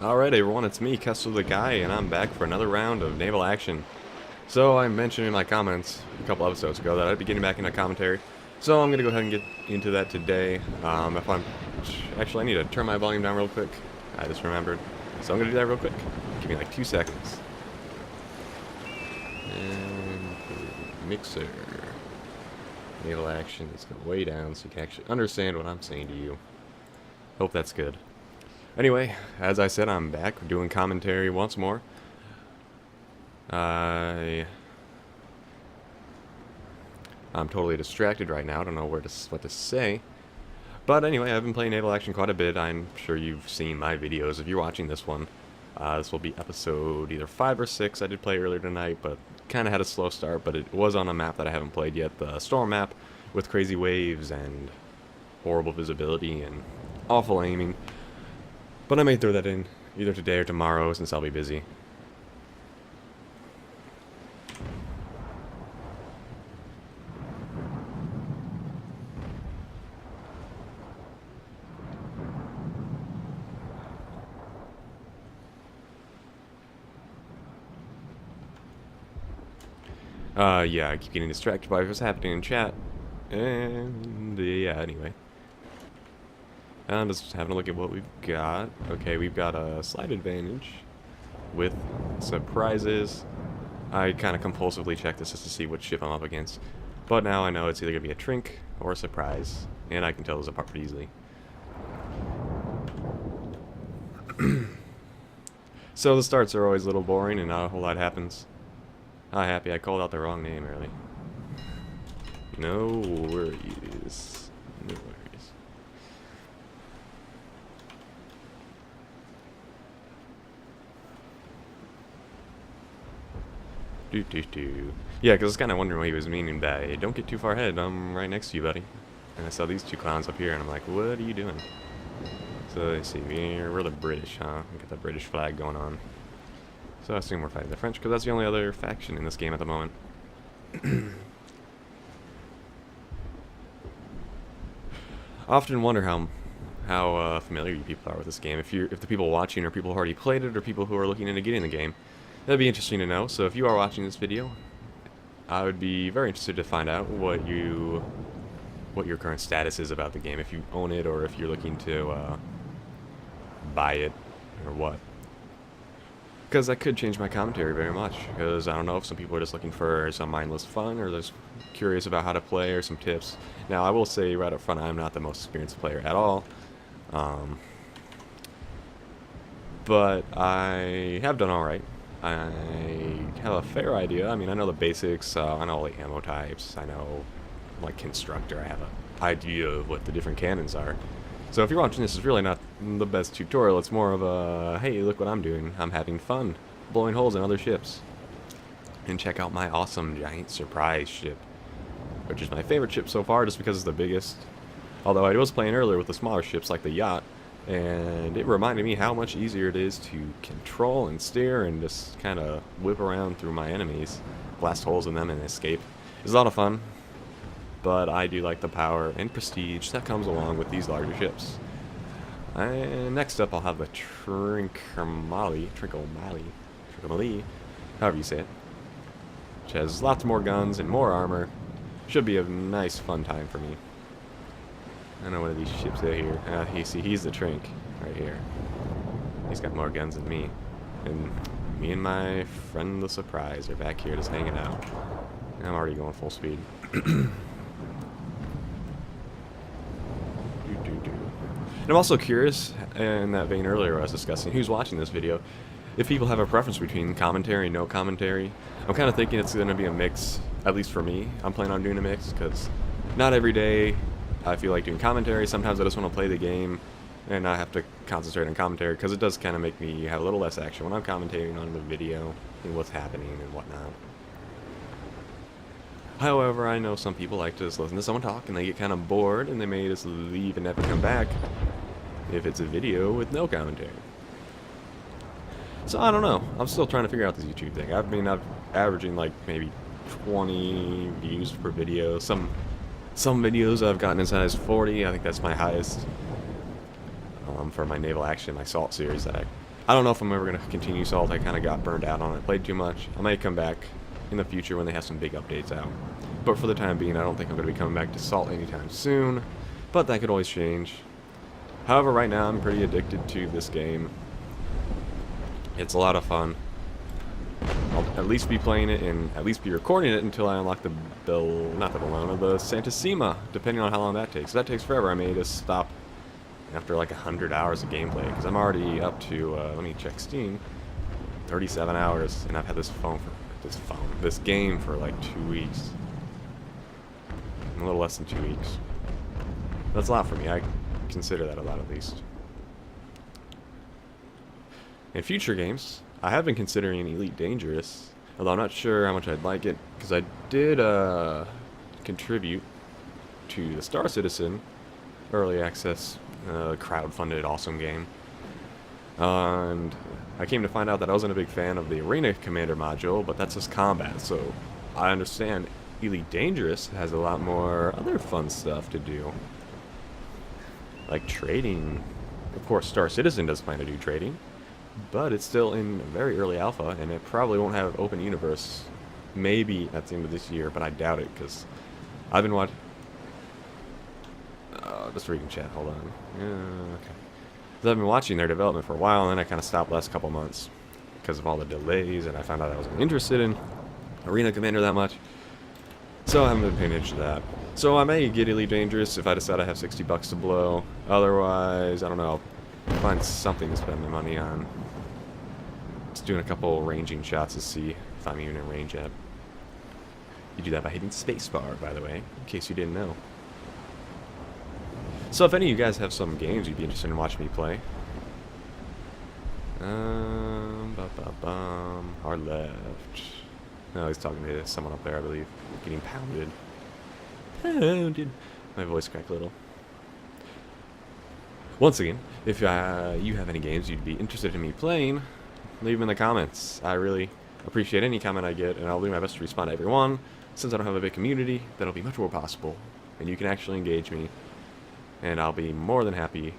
Alright everyone, it's me, Kessler the Guy, and I'm back for another round of Naval Action. So I mentioned in my comments a couple episodes ago that I'd be getting back into commentary, so I'm going to go ahead and get into that today. Actually, I need to turn my volume down real quick. I just remembered. So I'm going to do that real quick. Give me like 2 seconds. And mixer. Naval Action is going way down so you can actually understand what I'm saying to you. Hope that's good. Anyway, as I said, I'm back doing commentary once more. I'm totally distracted right now. I don't know what to say. But anyway, I've been playing Naval Action quite a bit. I'm sure you've seen my videos if you're watching this one. This will be episode either 5 or 6. I did play earlier tonight, but kind of had a slow start. But it was on a map that I haven't played yet, the storm map, with crazy waves and horrible visibility and awful aiming. But I may throw that in either today or tomorrow since I'll be busy. Yeah, I keep getting distracted by what's happening in chat. And, yeah, anyway. I'm just having a look at what we've got. Okay, we've got a slight advantage with surprises. I kind of compulsively check this just to see what ship I'm up against. But now I know it's either going to be a trink or a surprise. And I can tell those apart pretty easily. So the starts are always a little boring and not a whole lot happens. I'm happy I called out the wrong name early. No worries. No worries. Yeah, because I was kind of wondering what he was meaning by, don't get too far ahead, I'm right next to you, buddy. And I saw these two clowns up here, and I'm like, what are you doing? So, let's see, we're the British, huh? We got the British flag going on. So I assume we're fighting the French, because that's the only other faction in this game at the moment. I often wonder how familiar you people are with this game. If the people watching are people who already played it, or people who are looking into getting the game. That'd be interesting to know. So if you are watching this video, I would be very interested to find out what your current status is about the game. If you own it, or if you're looking to buy it, or what. Because that could change my commentary very much. Because I don't know if some people are just looking for some mindless fun, or just curious about how to play, or some tips. Now I will say right up front, I'm not the most experienced player at all. But I have done alright. I have a fair idea. I mean, I know the basics. I know all the ammo types. I know, like, constructor. I have an idea of what the different cannons are. So if you're watching this, it's really not the best tutorial. It's more of a, hey, look what I'm doing. I'm having fun blowing holes in other ships. And check out my awesome giant surprise ship, which is my favorite ship so far just because it's the biggest. Although I was playing earlier with the smaller ships like the yacht, and it reminded me how much easier it is to control and steer and just kind of whip around through my enemies, blast holes in them and escape. It's a lot of fun, but I do like the power and prestige that comes along with these larger ships. And next up I'll have the Trincomalee, however you say it, which has lots more guns and more armor. Should be a nice fun time for me. I know one of these ships out here. He's the Trink right here. He's got more guns than me. And me and my friend the Surprise are back here just hanging out. I'm already going full speed. And I'm also curious, in that vein earlier I was discussing, who's watching this video, if people have a preference between commentary and no commentary. I'm kind of thinking it's going to be a mix, at least for me. I'm planning on doing a mix, because not every day I feel like doing commentary. Sometimes I just want to play the game and not have to concentrate on commentary, because it does kind of make me have a little less action when I'm commentating on the video and what's happening and whatnot. However, I know some people like to just listen to someone talk and they get kind of bored and they may just leave and never come back if it's a video with no commentary. So I don't know. I'm still trying to figure out this YouTube thing. I mean, I'm averaging like maybe 20 views per video. Some videos I've gotten as high as 40. I think that's my highest for my Naval Action, my Salt series that I I don't know if I'm ever going to continue Salt. I kind of got burned out on it. Played too much. I might come back in the future when they have some big updates out. But for the time being, I don't think I'm going to be coming back to Salt anytime soon. But that could always change. However, right now I'm pretty addicted to this game. It's a lot of fun. I'll at least be playing it and at least be recording it until I unlock the the Santa Sima, depending on how long that takes. If that takes forever, I may just stop after like 100 hours of gameplay, because I'm already up to, let me check Steam, 37 hours, and I've had this game for like 2 weeks. A little less than 2 weeks. That's a lot for me. I consider that a lot, at least. In future games, I have been considering Elite Dangerous, although I'm not sure how much I'd like it, because I did contribute to the Star Citizen early access crowd-funded awesome game. And I came to find out that I wasn't a big fan of the Arena Commander module, but that's just combat, so I understand Elite Dangerous has a lot more other fun stuff to do. Like trading. Of course, Star Citizen does plan to do trading, but it's still in very early alpha, and it probably won't have open universe. Maybe at the end of this year, but I doubt it, because I've been watching... just reading chat, hold on. Okay. So I've been watching their development for a while, and then I kind of stopped the last couple months because of all the delays, and I found out I wasn't interested in Arena Commander that much. So I haven't been paying attention to that. So I may get Elite Dangerous if I decide I have 60 bucks to blow. Otherwise, I don't know. I'll find something to spend my money on. Just doing a couple ranging shots to see if I'm even in range yet. You do that by hitting spacebar, by the way, in case you didn't know. So if any of you guys have some games you'd be interested in watching me play. Our left. No, he's talking to someone up there, I believe. Getting pounded. Pounded. My voice cracked a little. Once again, if you have any games you'd be interested in me playing, leave them in the comments. I really appreciate any comment I get, and I'll do my best to respond to everyone. Since I don't have a big community, that'll be much more possible, and you can actually engage me, and I'll be more than happy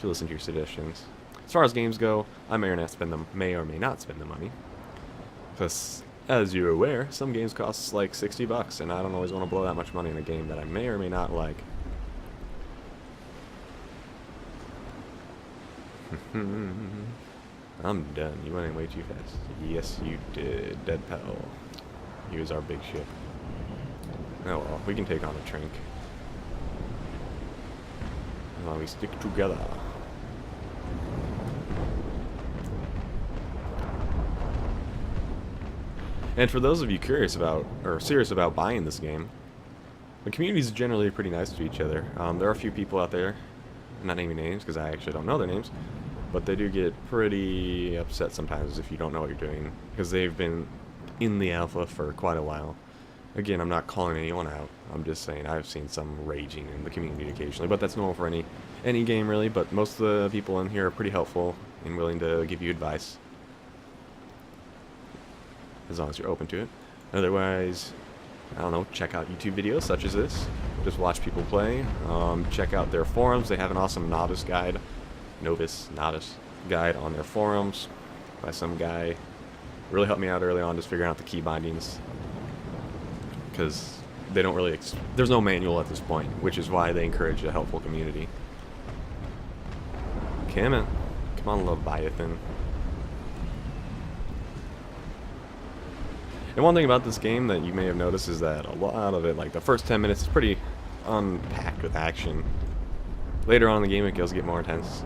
to listen to your suggestions. As far as games go, I may or may not spend the money, because as you're aware, some games cost like 60 bucks, and I don't always want to blow that much money in a game that I may or may not like. I'm done. You went in way too fast. Yes, you did. Dead Pal. Here's our big ship. Oh well, we can take on a Trink. As long as we stick together. And for those of you curious about, or serious about buying this game, the community is generally pretty nice to each other. There are a few people out there, I'm not naming names because I actually don't know their names, but they do get pretty upset sometimes if you don't know what you're doing, because they've been in the alpha for quite a while. Again, I'm not calling anyone out. I'm just saying I've seen some raging in the community occasionally, but that's normal for any game really. But most of the people in here are pretty helpful and willing to give you advice, as long as you're open to it. Otherwise, I don't know, check out YouTube videos such as this. Just watch people play. Check out their forums. They have an awesome novice guide on their forums by some guy. Really helped me out early on just figuring out the key bindings, because they don't really there's no manual at this point, which is why they encourage a helpful community. Come on, Leviathan. And one thing about this game that you may have noticed is that a lot of it, like the first 10 minutes, is pretty unpacked with action. Later on in the game, it does get more intense.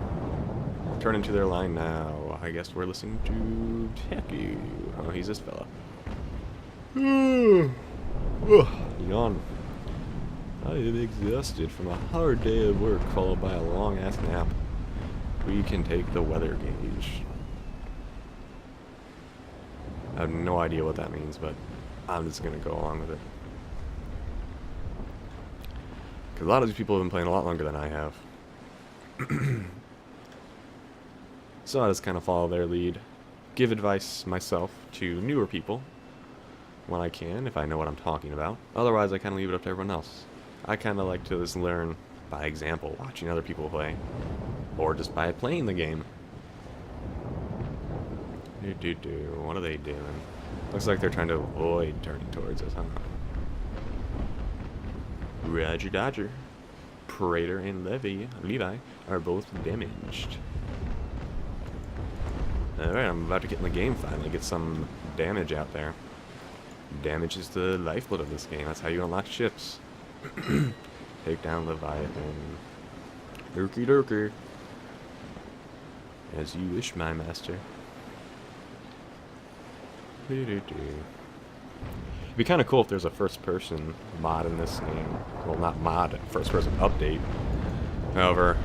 Turn into their line now. I guess we're listening to Techie. Oh, he's this fella. Yawn. I am exhausted from a hard day of work followed by a long-ass nap. We can take the weather gauge. I have no idea what that means, but I'm just going to go along with it. Because a lot of these people have been playing a lot longer than I have. So I just kind of follow their lead. Give advice myself to newer people when I can, if I know what I'm talking about. Otherwise, I kind of leave it up to everyone else. I kind of like to just learn by example, watching other people play. Or just by playing the game. What are they doing? Looks like they're trying to avoid turning towards us, huh? Roger Dodger. Prater and Levi are both damaged. Alright, I'm about to get in the game finally, get some damage out there. Damage is the lifeblood of this game. That's how you unlock ships. Take down Leviathan. Okie dokie. As you wish, my master. It'd be kind of cool if there's a first-person mod in this game. Well, not mod, first-person update. However,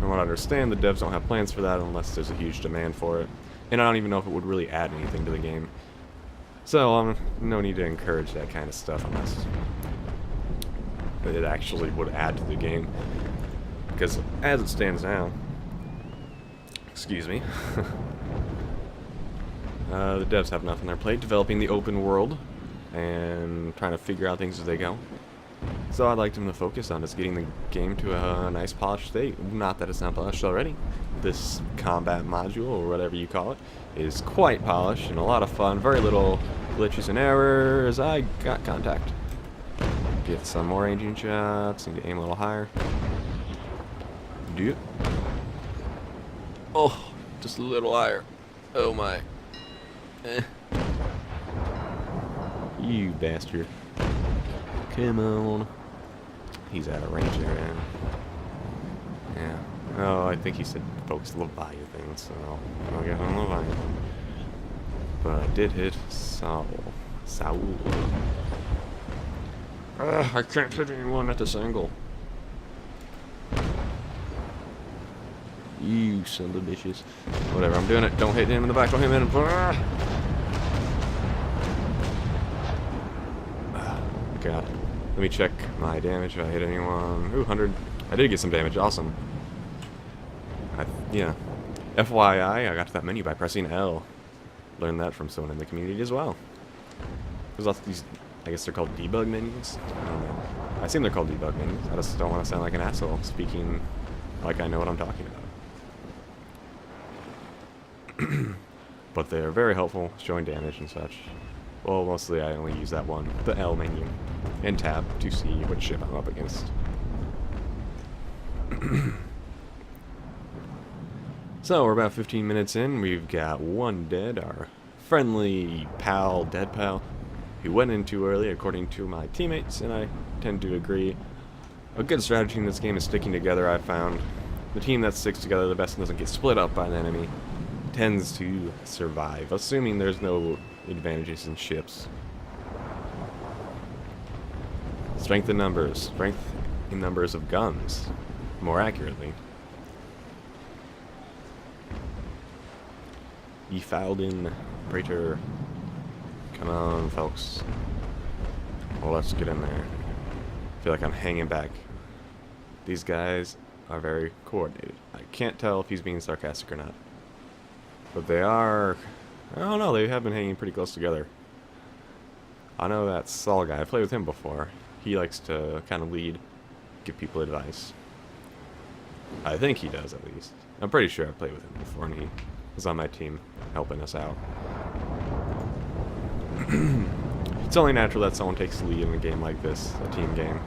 from what I understand, the devs don't have plans for that unless there's a huge demand for it. And I don't even know if it would really add anything to the game. So, no need to encourage that kind of stuff unless it actually would add to the game. Because as it stands now, excuse me, the devs have enough on their plate developing the open world and trying to figure out things as they go. So I'd like them to focus on just getting the game to a nice polished state. Not that it's not polished already. This combat module, or whatever you call it, is quite polished and a lot of fun. Very little glitches and errors. I got contact. Get some more ranging shots. Need to aim a little higher. Do it. Oh, just a little higher. Oh my. You bastard. Come on. He's out of range there. Yeah. Oh, I think he said focus Leviathan, so I'll get on Leviathan. But I did hit Saul. I can't hit anyone at this angle. You son of a bitches. Whatever, I'm doing it. Don't hit him in the back. Don't hit him in the... God. Let me check my damage if I hit anyone. Ooh, 100. I did get some damage. Awesome. Yeah. FYI, I got to that menu by pressing L. Learned that from someone in the community as well. There's lots of these, I guess they're called debug menus. I don't know. I assume they're called debug menus. I just don't want to sound like an asshole speaking like I know what I'm talking about. But they're very helpful, showing damage and such. Well, mostly I only use that one, the L menu, and tab to see what ship I'm up against. So, we're about 15 minutes in. We've got one dead, our friendly pal, dead pal, who went in too early, according to my teammates, and I tend to agree. A good strategy in this game is sticking together, I've found. The team that sticks together the best and doesn't get split up by an enemy tends to survive, assuming there's no advantages in ships. Strength in numbers. Strength in numbers of guns, more accurately. Efaldin, Praetor. Come on, folks. Well, let's get in there. I feel like I'm hanging back. These guys are very coordinated. I can't tell if he's being sarcastic or not. But they are... I don't know, they have been hanging pretty close together. I know that Saul guy, I played with him before. He likes to kind of lead, give people advice. I think he does, at least. I'm pretty sure I played with him before, and he was on my team, helping us out. It's only natural that someone takes the lead in a game like this, a team game.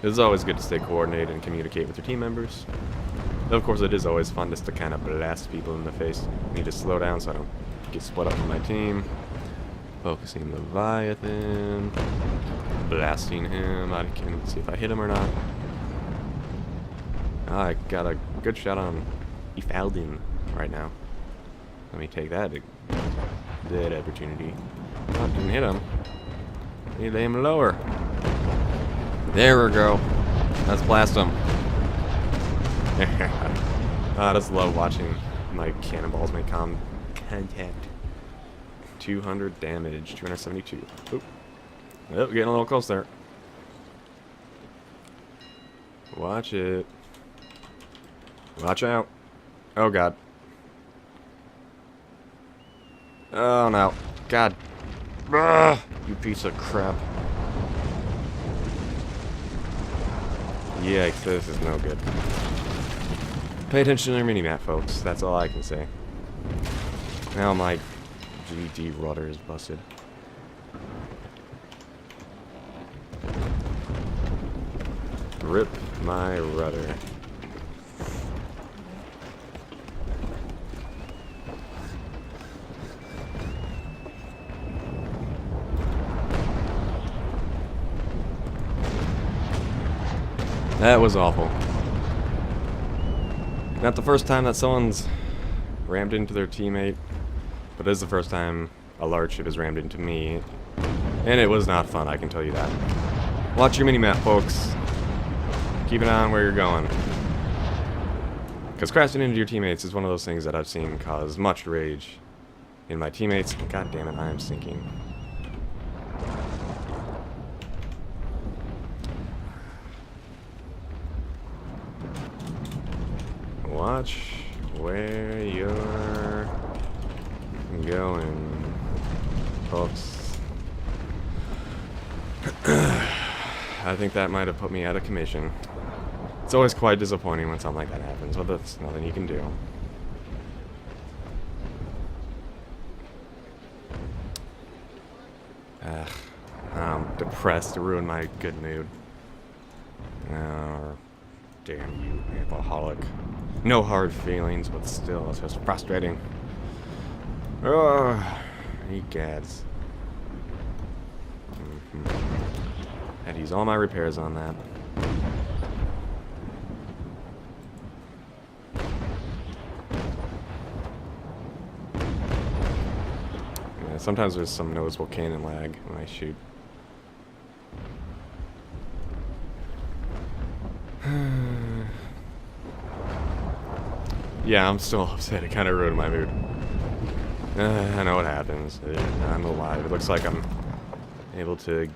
It's always good to stay coordinated and communicate with your team members. Though, of course, it is always fun just to kind of blast people in the face. I need to slow down so I don't get split up from my team. Focusing Leviathan. Blasting him. I can see if I hit him or not. I got a good shot on Efaldin right now. Let me take that opportunity. Oh, didn't hit him. Need to aim lower. There we go. Let's blast him. I just love watching my cannonballs make contact. 200 damage, 272. Oop. Oh, getting a little close there. Watch it. Watch out. Oh, God. Oh, no. God. Ugh, you piece of crap. Yikes, this is no good. Pay attention to your mini-map, folks. That's all I can say. Now my GD rudder is busted. Rip my rudder. That was awful. Not the first time that someone's rammed into their teammate, but it is the first time a large ship has rammed into me. And it was not fun, I can tell you that. Watch your minimap, folks. Keep an eye on where you're going. Because crashing into your teammates is one of those things that I've seen cause much rage in my teammates. God damn it, I am sinking. Watch where you're going, folks. I think that might have put me out of commission. It's always quite disappointing when something like that happens, but that's nothing you can do. I'm depressed to ruin my good mood. Oh, damn you, alcoholic. No hard feelings, but still, it's just frustrating. Oh, egads. Had to use all my repairs on that. Yeah, sometimes there's some noticeable cannon lag when I shoot. Yeah, I'm still upset. It kind of ruined my mood. I know what happens. I'm alive. It looks like I'm able to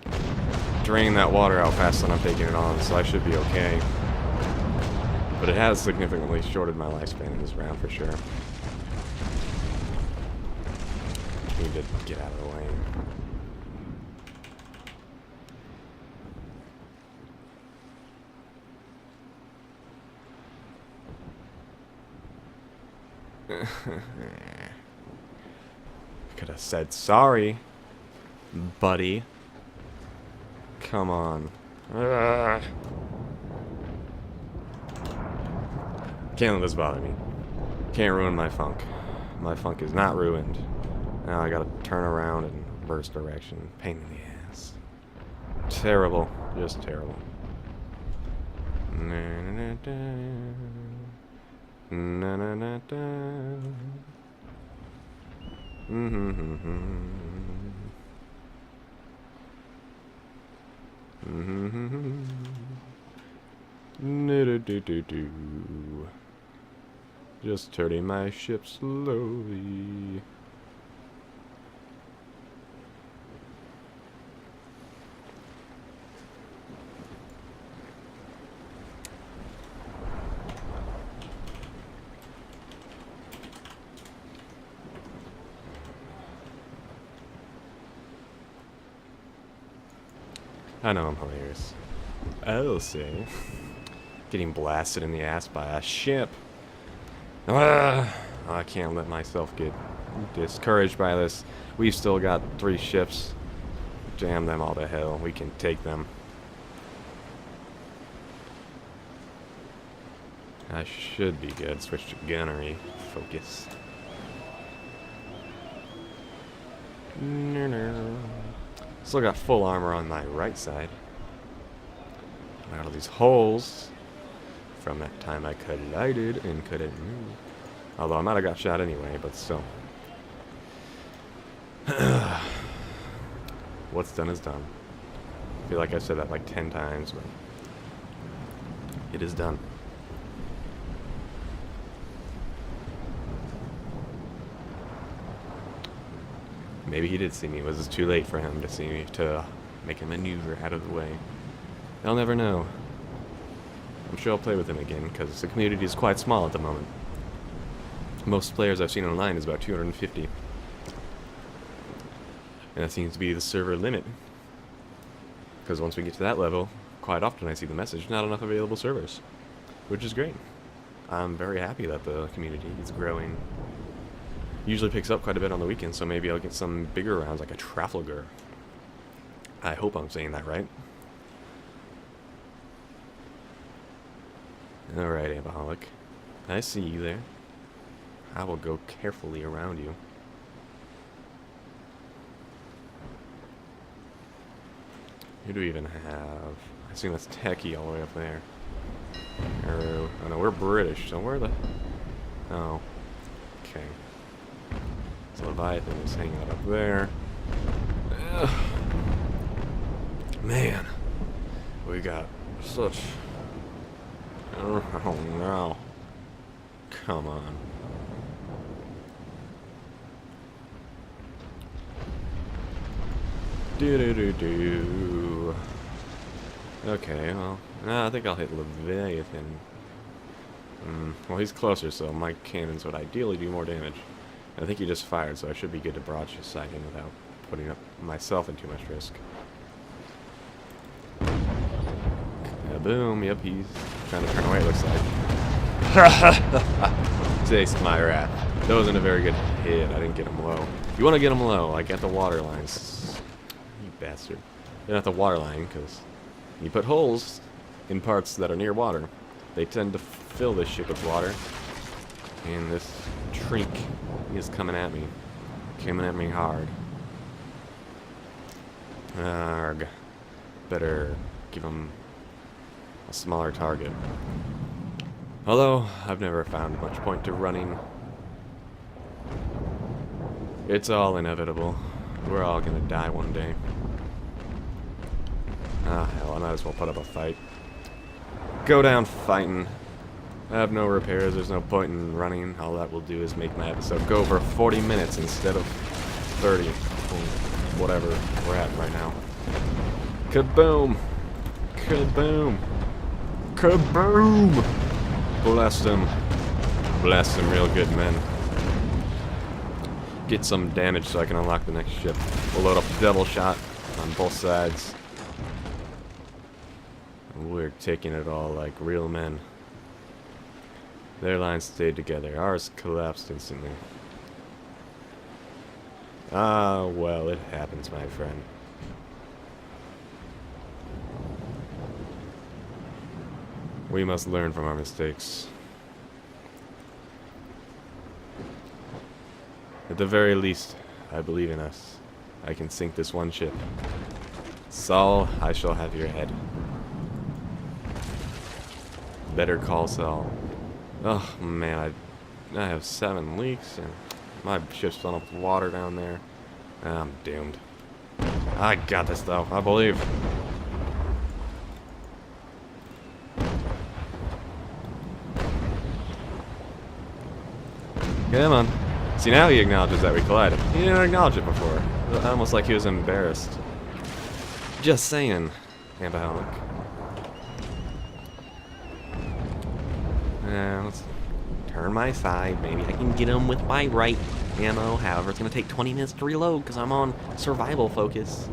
drain that water out faster than I'm taking it on, so I should be okay. But it has significantly shortened my lifespan in this round for sure. Need to get out of the lane. Could have said sorry, buddy. Come on. Can't let this bother me. Can't ruin my funk. My funk is not ruined. Now I gotta turn around and reverse direction. Pain in the ass. Terrible. Just terrible. Just turning my ship slowly. I know I'm hilarious. I'll say. Getting blasted in the ass by a ship. I can't let myself get discouraged by this. We've still got 3 ships. Jam them all to hell. We can take them. I should be good. Switch to gunnery. Focus. Still got full armor on my right side. Out of these holes from that time I collided and couldn't move. Although I might have got shot anyway, but still. What's done is done. I feel like I've said that like 10 times, but it is done. Maybe he did see me. Was it too late for him to see me, to make a maneuver out of the way? I'll never know. I'm sure I'll play with him again, because the community is quite small at the moment. Most players I've seen online is about 250. And that seems to be the server limit. Because once we get to that level, quite often I see the message, not enough available servers. Which is great. I'm very happy that the community is growing. Usually picks up quite a bit on the weekend, so maybe I'll get some bigger rounds like a Trafalgar. I hope I'm saying that right. Alright, Abaholic. I see you there. I will go carefully around you. Who do we even have? I assume that's Techie all the way up there. Oh no, we're British, so where the... Oh. Okay. So Leviathan is hanging out up there. Ugh. Man. We got such... Oh no. Come on. Do. Okay, well, I think I'll hit Leviathan. Well, he's closer, so my cannons would ideally do more damage. I think he just fired, so I should be good to broadside him without putting up myself in too much risk. Boom, yep, he's trying to turn away, it looks like. Taste my wrath. That wasn't a very good hit, I didn't get him low. You want to get him low, like at the water lines. You bastard. You're not the water line, because you put holes in parts that are near water. They tend to fill this ship with water. And this Trink is coming at me. Coming at me hard. Arg. Better give him a smaller target. Although, I've never found much point to running. It's all inevitable. We're all gonna die one day. Ah, hell, I might as well put up a fight. Go down fighting. I have no repairs, there's no point in running. All that will do is make my episode go for 40 minutes instead of 30. Whatever we're at right now. Kaboom! Kaboom! Kaboom! Blast him. Blast him real good, man. Get some damage so I can unlock the next ship. We'll load up double shot on both sides. We're taking it all like real men. Their lines stayed together. Ours collapsed instantly. Ah, well, it happens, my friend. We must learn from our mistakes. At the very least, I believe in us. I can sink this one ship. Saul, I shall have your head. Better call Saul. Oh man, I have 7 leaks and my ship's filling up with water down there. I'm doomed. I got this though, I believe. Come on. See, now he acknowledges that we collided. He didn't acknowledge it before. Almost like he was embarrassed. Just saying, Ambaholic. Let's turn my side. Maybe I can get him with my right ammo. However, it's going to take 20 minutes to reload because I'm on survival focus.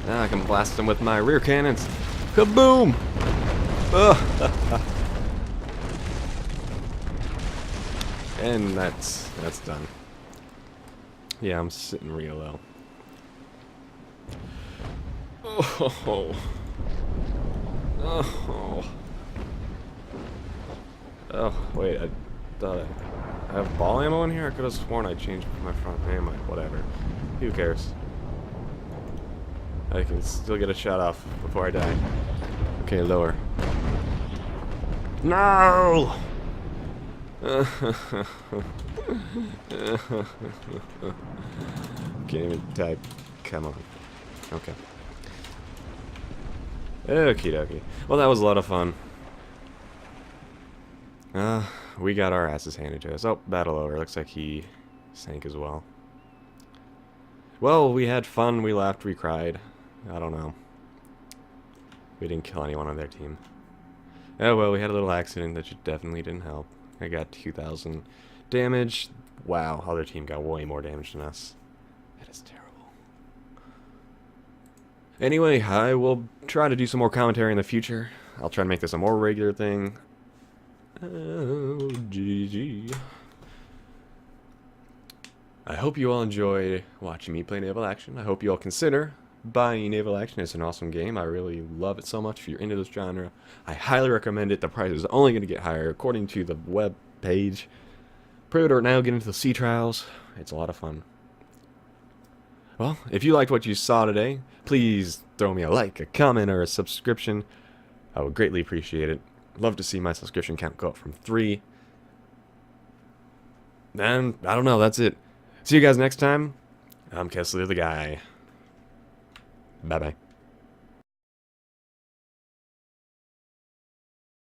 Now I can blast him with my rear cannons. Kaboom! And that's done. Yeah, I'm sitting real low. Oh. Oh. Oh, wait, I thought I have ball ammo in here? I could have sworn I changed my front ammo. Whatever. Who cares? I can still get a shot off before I die. Okay, lower. No! Can't even type. Come on. Okay. Okie dokie. Well, that was a lot of fun. We got our asses handed to us. Oh, battle over. Looks like he sank as well. Well, we had fun. We laughed. We cried. I don't know. We didn't kill anyone on their team. Oh, well, we had a little accident that definitely didn't help. I got 2,000 damage. Wow, other team got way more damage than us. That is terrible. Anyway, I will try to do some more commentary in the future. I'll try to make this a more regular thing. Oh, GG. I hope you all enjoy watching me play Naval Action. I hope you all consider buying Naval Action. It's an awesome game. I really love it so much. If you're into this genre, I highly recommend it. The price is only going to get higher according to the web page. Pre-order it now, get into the sea trials. It's a lot of fun. Well, if you liked what you saw today, please throw me a like, a comment, or a subscription. I would greatly appreciate it. Love to see my subscription count go up from 3. And I don't know, that's it. See you guys next time. I'm Kessler the Guy. Bye-bye.